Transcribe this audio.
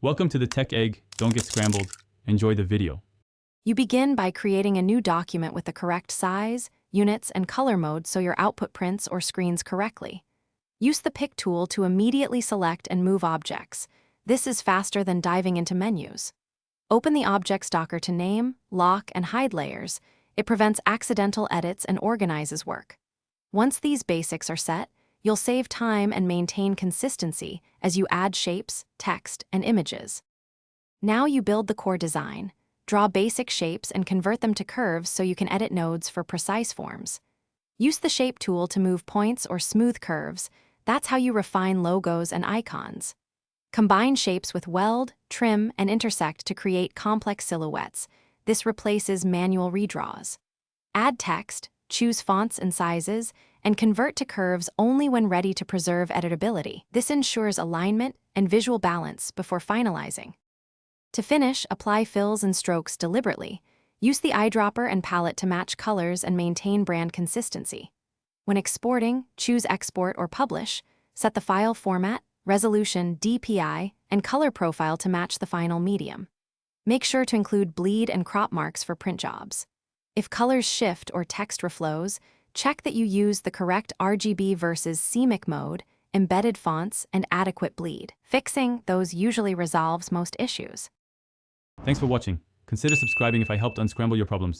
Welcome to the Tech Egg. Don't get scrambled. Enjoy the video. You begin by creating a new document with the correct size, units, and color mode so your output prints or screens correctly. Use the Pick tool to immediately select and move objects. This is faster than diving into menus. Open the Objects Docker to name, lock, and hide layers. It prevents accidental edits and organizes work. Once these basics are set, you'll save time and maintain consistency as you add shapes, text, and images. Now you build the core design. Draw basic shapes and convert them to curves so you can edit nodes for precise forms. Use the Shape tool to move points or smooth curves. That's how you refine logos and icons. Combine shapes with weld, trim, and intersect to create complex silhouettes. This replaces manual redraws. Add text, choose fonts and sizes, and convert to curves only when ready to preserve editability. This ensures alignment and visual balance before finalizing. To finish, apply fills and strokes deliberately. Use the eyedropper and palette to match colors and maintain brand consistency. When exporting, choose Export or Publish. Set the file format, resolution, DPI, and color profile to match the final medium. Make sure to include bleed and crop marks for print jobs. If colors shift or text reflows, check that you use the correct RGB versus CMYK mode, embedded fonts, and adequate bleed. Fixing those usually resolves most issues. Thanks for watching. Consider subscribing if I helped unscramble your problems.